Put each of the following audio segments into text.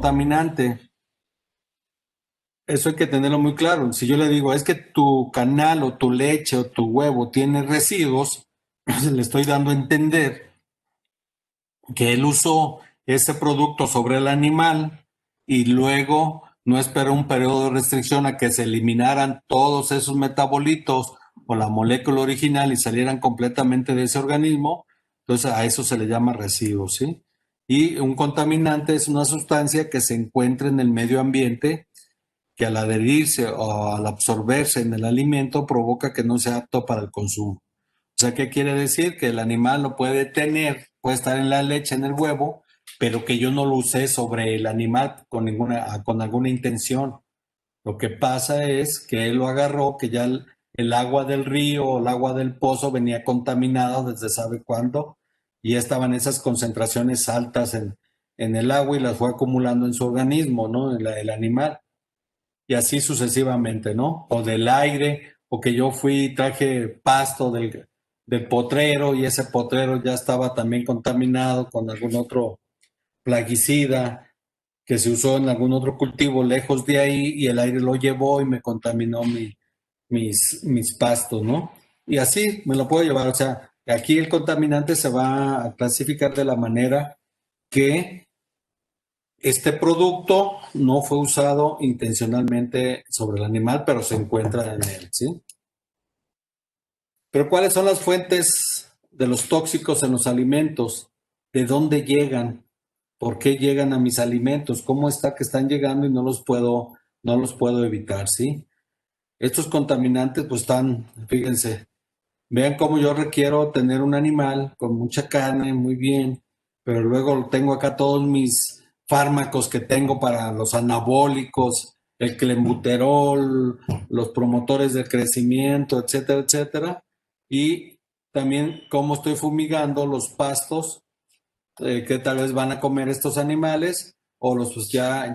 contaminante. Eso hay que tenerlo muy claro. Si yo le digo, es que tu canal o tu leche o tu huevo tiene residuos, le estoy dando a entender que él usó ese producto sobre el animal y luego no esperó un periodo de restricción a que se eliminaran todos esos metabolitos o la molécula original y salieran completamente de ese organismo. Entonces a eso se le llama residuo, ¿sí? Y un contaminante es una sustancia que se encuentra en el medio ambiente que al adherirse o al absorberse en el alimento provoca que no sea apto para el consumo. O sea, ¿qué quiere decir? Que el animal lo puede tener, puede estar en la leche, en el huevo, pero que yo no lo usé sobre el animal con alguna intención. Lo que pasa es que él lo agarró, que ya el agua del río o el agua del pozo venía contaminada desde sabe cuándo, y ya estaban esas concentraciones altas en el agua y las fue acumulando en su organismo, ¿no? El animal y así sucesivamente, ¿no? O del aire, o que yo fui y traje pasto del potrero y ese potrero ya estaba también contaminado con algún otro plaguicida que se usó en algún otro cultivo lejos de ahí y el aire lo llevó y me contaminó mis pastos, ¿no? Y así me lo puedo llevar, o sea, aquí el contaminante se va a clasificar de la manera que este producto no fue usado intencionalmente sobre el animal, pero se encuentra en él, ¿sí? Pero ¿cuáles son las fuentes de los tóxicos en los alimentos? ¿De dónde llegan? ¿Por qué llegan a mis alimentos? ¿Cómo está que están llegando y no los puedo evitar, ¿sí? Estos contaminantes, pues están, fíjense, vean cómo yo requiero tener un animal con mucha carne, muy bien, pero luego tengo acá todos mis fármacos que tengo para los anabólicos, el clenbuterol, los promotores del crecimiento, etcétera, etcétera. Y también cómo estoy fumigando los pastos que tal vez van a comer estos animales, o los pues ya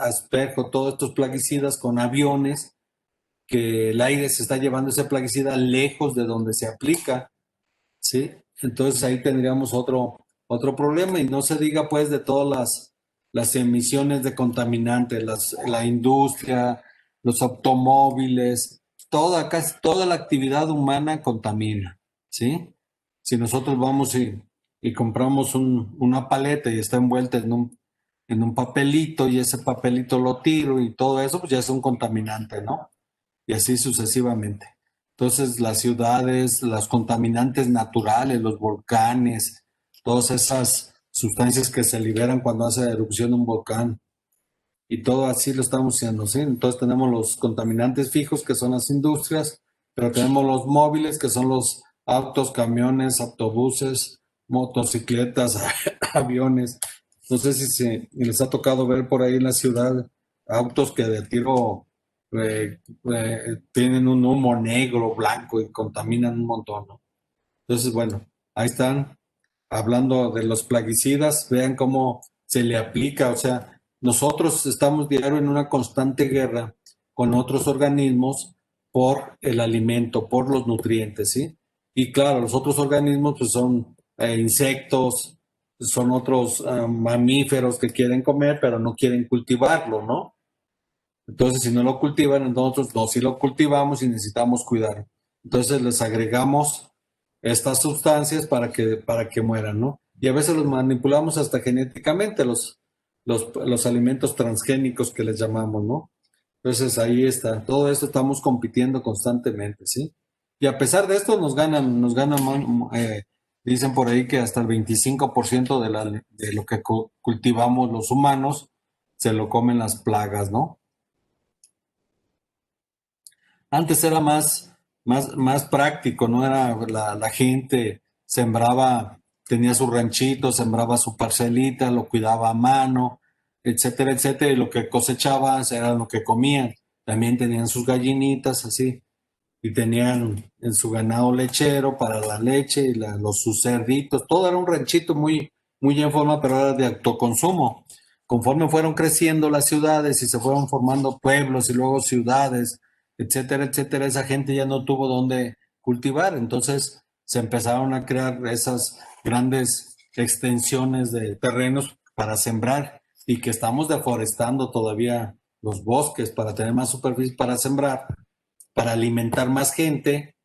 asperjo todos estos plaguicidas con aviones que el aire se está llevando ese plaguicida lejos de donde se aplica, ¿sí? Entonces ahí tendríamos otro problema y no se diga pues de todas las emisiones de contaminantes, la industria, los automóviles, casi toda la actividad humana contamina, ¿sí? Si nosotros vamos y compramos una paleta y está envuelta en un papelito y ese papelito lo tiro y todo eso, pues ya es un contaminante, ¿no? Y así sucesivamente. Entonces, las ciudades, los contaminantes naturales, los volcanes, todas esas sustancias que se liberan cuando hace erupción un volcán, y todo así lo estamos haciendo, ¿sí? Entonces tenemos los contaminantes fijos, que son las industrias, pero tenemos los móviles, que son los autos, camiones, autobuses, motocicletas, aviones. No sé si les ha tocado ver por ahí en la ciudad autos que de tiro tienen un humo negro, blanco y contaminan un montón, ¿no? Entonces, bueno, ahí están hablando de los plaguicidas, vean cómo se le aplica, o sea, nosotros estamos diario en una constante guerra con otros organismos por el alimento, por los nutrientes, ¿sí? Y claro, los otros organismos pues son insectos, son otros mamíferos que quieren comer, pero no quieren cultivarlo, ¿no? Entonces, si no lo cultivan, nosotros no, si lo cultivamos y necesitamos cuidar. Entonces, les agregamos estas sustancias para que mueran, ¿no? Y a veces los manipulamos hasta genéticamente, los alimentos transgénicos que les llamamos, ¿no? Entonces, ahí está. Todo esto estamos compitiendo constantemente, ¿sí? Y a pesar de esto, dicen por ahí que hasta el 25% de lo que cultivamos los humanos se lo comen las plagas, ¿no? Antes era más práctico, ¿no? Era la gente sembraba, tenía su ranchito, sembraba su parcelita, lo cuidaba a mano, etcétera, etcétera, y lo que cosechaban era lo que comían. También tenían sus gallinitas así, y tenían en su ganado lechero para la leche y sus cerditos, todo era un ranchito muy en forma, pero era de autoconsumo. Conforme fueron creciendo las ciudades y se fueron formando pueblos y luego ciudades, etcétera, etcétera, esa gente ya no tuvo dónde cultivar, entonces se empezaron a crear esas grandes extensiones de terrenos para sembrar y que estamos deforestando todavía los bosques para tener más superficie para sembrar, para alimentar más gente,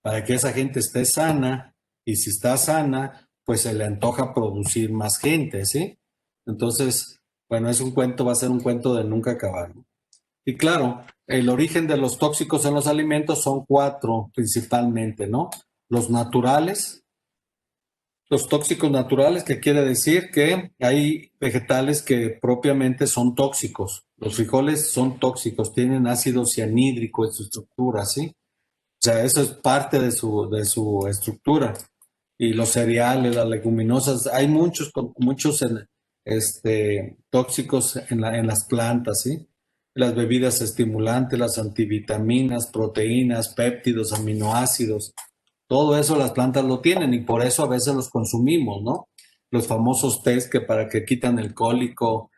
para que esa gente esté sana, y si está sana, pues se le antoja producir más gente, ¿sí? Entonces, bueno, es un cuento, va a ser un cuento de nunca acabar, ¿no? Y claro, el origen de los tóxicos en los alimentos son cuatro principalmente, ¿no? Los naturales, los tóxicos naturales, que quiere decir que hay vegetales que propiamente son tóxicos. Los frijoles son tóxicos, tienen ácido cianhídrico en su estructura, ¿sí? O sea, eso es parte de su estructura. Y los cereales, las leguminosas, hay muchos tóxicos en las plantas, ¿sí? Las bebidas estimulantes, las antivitaminas, proteínas, péptidos, aminoácidos, todo eso las plantas lo tienen y por eso a veces los consumimos, ¿no? Los famosos test que para que quitan el cólico,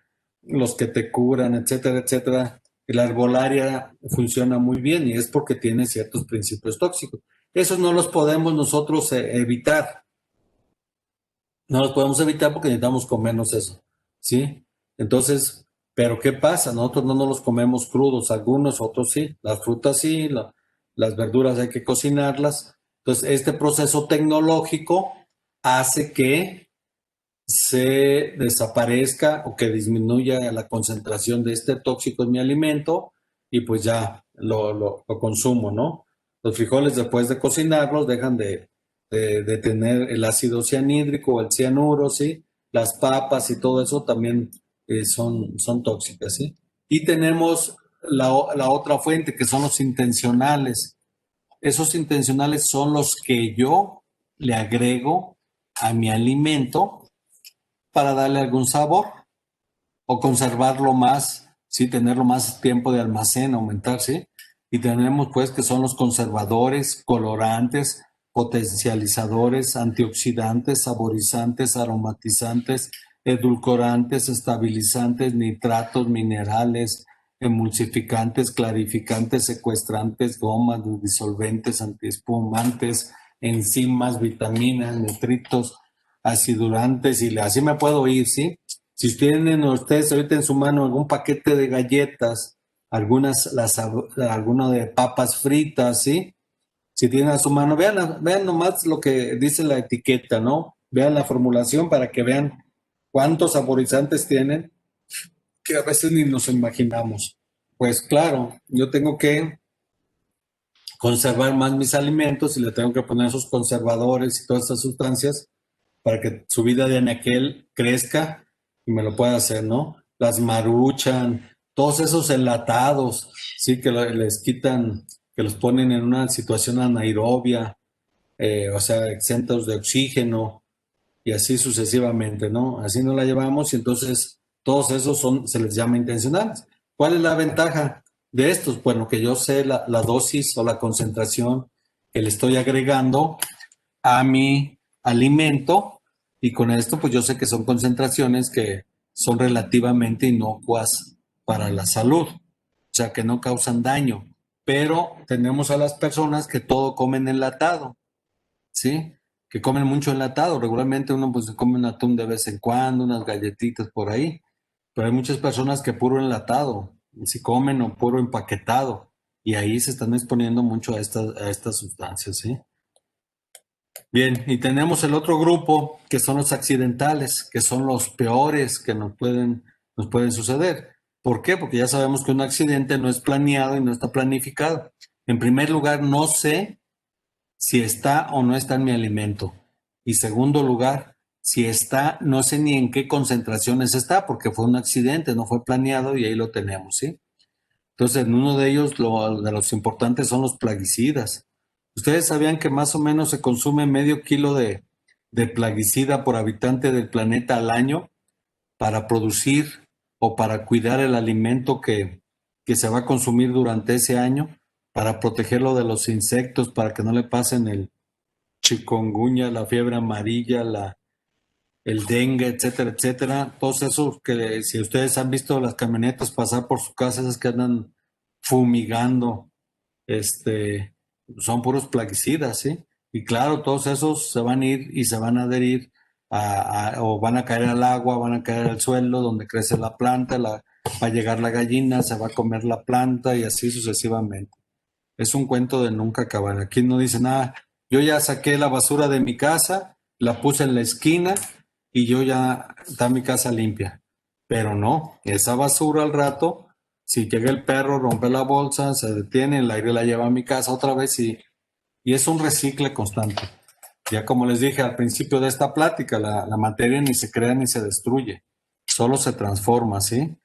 los que te curan, etcétera, etcétera. La herbolaria funciona muy bien y es porque tiene ciertos principios tóxicos. Esos no los podemos nosotros evitar. No los podemos evitar porque necesitamos comernos eso, ¿sí? Entonces, pero ¿qué pasa? Nosotros no nos los comemos crudos, algunos, otros sí. Las frutas sí, las verduras hay que cocinarlas. Entonces, este proceso tecnológico hace que se desaparezca o que disminuya la concentración de este tóxico en mi alimento y pues ya lo consumo, ¿no? Los frijoles después de cocinarlos dejan de tener el ácido cianhídrico o el cianuro, ¿sí? Las papas y todo eso también son tóxicas, ¿sí? Y tenemos la otra fuente que son los intencionales. Esos intencionales son los que yo le agrego a mi alimento para darle algún sabor o conservarlo más, sí, tenerlo más tiempo de almacén, aumentar, sí. Y tenemos pues que son los conservadores, colorantes, potencializadores, antioxidantes, saborizantes, aromatizantes, edulcorantes, estabilizantes, nitratos, minerales, emulsificantes, clarificantes, secuestrantes, gomas, disolventes, antiespumantes, enzimas, vitaminas, nitritos, acidurantes y así me puedo ir, ¿sí? Si tienen ustedes ahorita en su mano algún paquete de galletas, alguno de papas fritas, ¿sí? Si tienen a su mano, vean nomás lo que dice la etiqueta, ¿no? Vean la formulación para que vean cuántos saborizantes tienen, que a veces ni nos imaginamos. Pues claro, yo tengo que conservar más mis alimentos y le tengo que poner esos conservadores y todas estas sustancias para que su vida de anaquel crezca y me lo pueda hacer, ¿no? Las maruchan, todos esos enlatados, sí, que les quitan, que los ponen en una situación anaerobia, o sea, exentos de oxígeno y así sucesivamente, ¿no? Así nos la llevamos y entonces todos esos se les llama intencionales. ¿Cuál es la ventaja de estos? Bueno, que yo sé la dosis o la concentración que le estoy agregando a mi alimento y con esto pues yo sé que son concentraciones que son relativamente inocuas para la salud, o sea que no causan daño, pero tenemos a las personas que todo comen enlatado, ¿sí? Que comen mucho enlatado, regularmente uno pues se come un atún de vez en cuando, unas galletitas por ahí, pero hay muchas personas que puro enlatado, si comen o puro empaquetado, y ahí se están exponiendo mucho a estas sustancias, ¿sí? Bien, y tenemos el otro grupo que son los accidentales, que son los peores que nos pueden suceder. ¿Por qué? Porque ya sabemos que un accidente no es planeado y no está planificado. En primer lugar, no sé si está o no está en mi alimento. Y segundo lugar, si está, no sé ni en qué concentraciones está, porque fue un accidente, no fue planeado y ahí lo tenemos, ¿sí? Entonces, en uno de ellos, de los importantes son los plaguicidas. ¿Ustedes sabían que más o menos se consume medio kilo de plaguicida por habitante del planeta al año para producir o para cuidar el alimento que se va a consumir durante ese año, para protegerlo de los insectos, para que no le pasen el chikungunya, la fiebre amarilla, el dengue, etcétera, etcétera? Todos esos que si ustedes han visto las camionetas pasar por su casa, esas que andan fumigando, son puros plaguicidas, ¿sí? Y claro, todos esos se van a ir y se van a adherir o van a caer al agua, van a caer al suelo donde crece la planta, va a llegar la gallina, se va a comer la planta y así sucesivamente. Es un cuento de nunca acabar. Aquí no dicen, yo ya saqué la basura de mi casa, la puse en la esquina y yo ya está mi casa limpia. Pero no, esa basura al rato, si llega el perro, rompe la bolsa, se detiene, el aire la lleva a mi casa otra vez y es un recicle constante. Ya como les dije al principio de esta plática, la materia ni se crea ni se destruye, solo se transforma, ¿sí?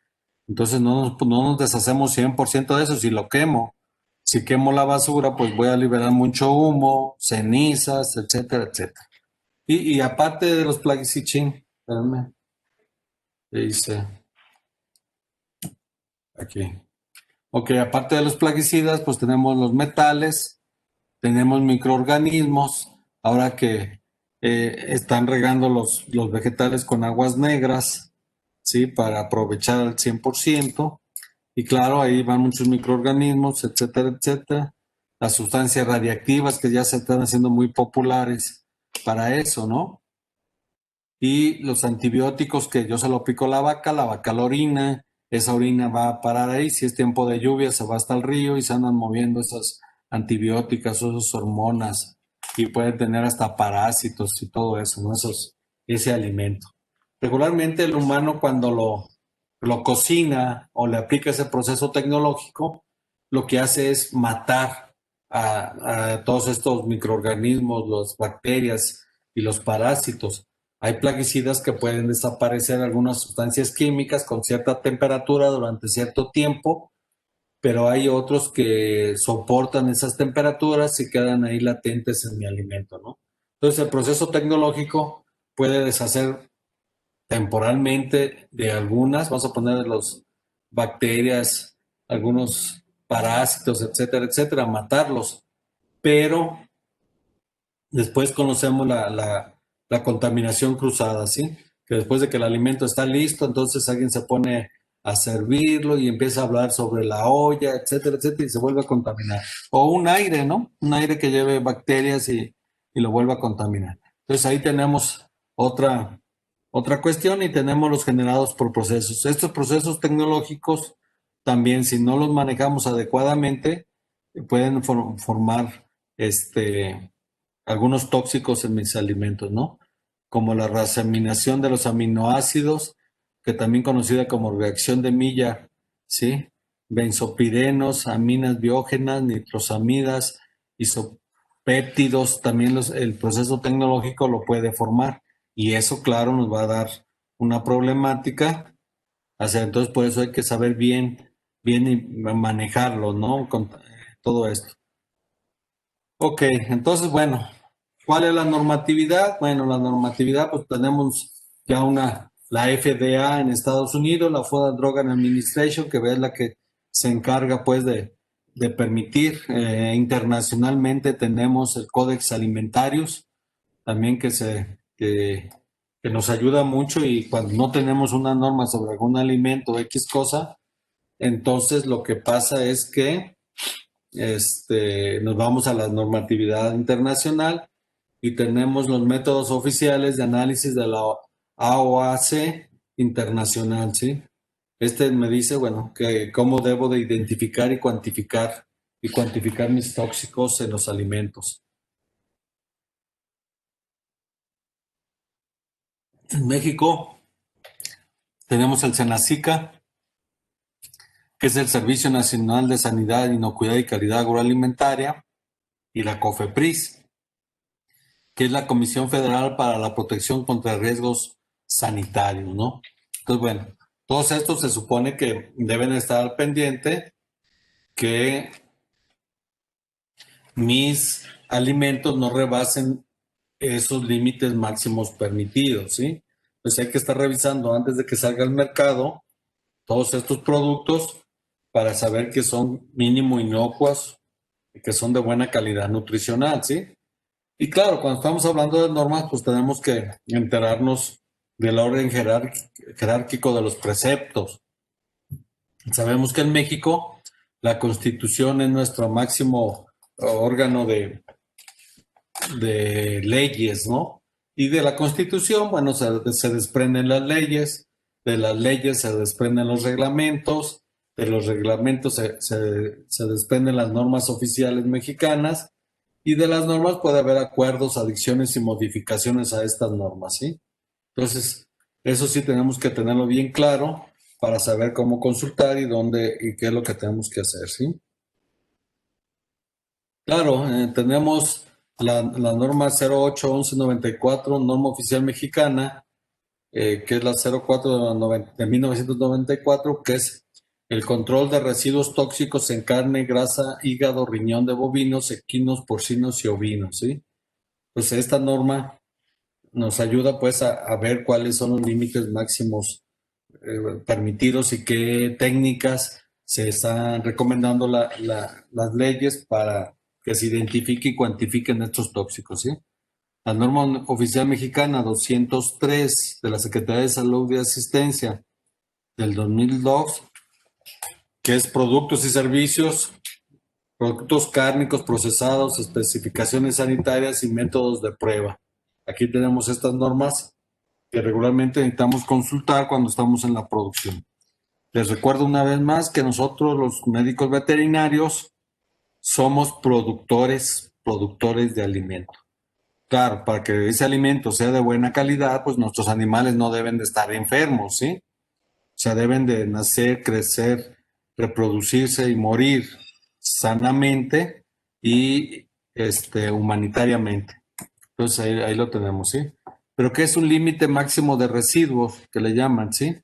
Entonces no nos deshacemos 100% de eso. Si lo quemo, si quemo la basura, pues voy a liberar mucho humo, cenizas, etcétera, etcétera. Y aparte de los plaguicidas, espérame, ¿qué dice aquí? Ok, aparte de los plaguicidas, pues tenemos los metales, tenemos microorganismos, ahora que están regando los vegetales con aguas negras, ¿sí? Para aprovechar al 100%. Y claro, ahí van muchos microorganismos, etcétera, etcétera. Las sustancias radiactivas que ya se están haciendo muy populares para eso, ¿no? Y los antibióticos que yo se lo pico a la vaca la orina, esa orina va a parar ahí, si es tiempo de lluvia se va hasta el río y se andan moviendo esas antibióticas, esas hormonas y pueden tener hasta parásitos y todo eso, ¿no? Ese alimento. Regularmente el humano cuando lo cocina o le aplica ese proceso tecnológico, lo que hace es matar a todos estos microorganismos, las bacterias y los parásitos. Hay plaguicidas que pueden desaparecer algunas sustancias químicas con cierta temperatura durante cierto tiempo, pero hay otros que soportan esas temperaturas y quedan ahí latentes en mi alimento, ¿no? Entonces el proceso tecnológico puede deshacer temporalmente de algunas, vamos a poner los bacterias, algunos parásitos, etcétera, etcétera, matarlos, pero después conocemos la contaminación cruzada, ¿sí? Que después de que el alimento está listo, entonces alguien se pone a servirlo y empieza a hablar sobre la olla, etcétera, etcétera, y se vuelve a contaminar. O un aire, ¿no? Un aire que lleve bacterias y lo vuelva a contaminar. Entonces ahí tenemos otra cuestión y tenemos los generados por procesos. Estos procesos tecnológicos también, si no los manejamos adecuadamente, pueden formar algunos tóxicos en mis alimentos, ¿no? Como la raceminación de los aminoácidos, que también conocida como reacción de Miller, ¿sí? Benzopirenos, aminas biógenas, nitrosamidas, isopéptidos, también el proceso tecnológico lo puede formar y eso, claro, nos va a dar una problemática. O sea, entonces por eso hay que saber bien y manejarlo, ¿no? Con todo esto. Ok, entonces, bueno, ¿cuál es la normatividad? Bueno, la normatividad, pues tenemos ya la FDA en Estados Unidos, la Food and Drug Administration, que es la que se encarga, pues, de permitir. Internacionalmente tenemos el Codex Alimentarius, también que nos ayuda mucho y cuando no tenemos una norma sobre algún alimento o X cosa, entonces lo que pasa es que nos vamos a la normatividad internacional y tenemos los métodos oficiales de análisis de la AOAC internacional, ¿sí? Me dice, bueno, que cómo debo de identificar y cuantificar mis tóxicos en los alimentos. En México tenemos el SENACICA, que es el Servicio Nacional de Sanidad, Inocuidad y Calidad Agroalimentaria, y la COFEPRIS, que es la Comisión Federal para la Protección contra Riesgos Sanitarios, ¿no? Entonces, bueno, todos estos se supone que deben estar al pendiente que mis alimentos no rebasen esos límites máximos permitidos, ¿sí? Pues hay que estar revisando antes de que salga al mercado todos estos productos para saber que son mínimo inocuos y que son de buena calidad nutricional, ¿sí? Y claro, cuando estamos hablando de normas, pues tenemos que enterarnos del orden jerárquico de los preceptos. Sabemos que en México la Constitución es nuestro máximo órgano de leyes, ¿no? Y de la Constitución, bueno, se desprenden las leyes, de las leyes se desprenden los reglamentos, de los reglamentos se desprenden las normas oficiales mexicanas, y de las normas puede haber acuerdos, adiciones y modificaciones a estas normas, ¿sí? Entonces, eso sí tenemos que tenerlo bien claro para saber cómo consultar y dónde y qué es lo que tenemos que hacer, ¿sí? Claro, tenemos la norma 08-1194, norma oficial mexicana, que es la 04 de 1994, que es el control de residuos tóxicos en carne, grasa, hígado, riñón de bovinos, equinos, porcinos y ovinos, ¿sí? Pues esta norma nos ayuda pues a ver cuáles son los límites máximos permitidos y qué técnicas se están recomendando las leyes para que se identifique y cuantifiquen estos tóxicos, ¿sí? La norma oficial mexicana 203 de la Secretaría de Salud y Asistencia del 2002, que es productos y servicios, productos cárnicos procesados, especificaciones sanitarias y métodos de prueba. Aquí tenemos estas normas que regularmente necesitamos consultar cuando estamos en la producción. Les recuerdo una vez más que nosotros, los médicos veterinarios, somos productores de alimento. Claro, para que ese alimento sea de buena calidad, pues nuestros animales no deben de estar enfermos, ¿sí? O sea, deben de nacer, crecer, reproducirse y morir sanamente y humanitariamente. Entonces ahí lo tenemos, ¿sí? Pero ¿qué es un límite máximo de residuos que le llaman, ¿sí?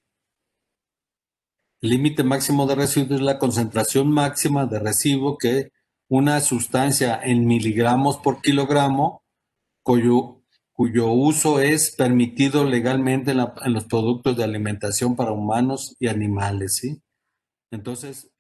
El límite máximo de residuos es la concentración máxima de residuo que una sustancia en miligramos por kilogramo cuyo uso es permitido legalmente en los productos de alimentación para humanos y animales, ¿sí? Entonces,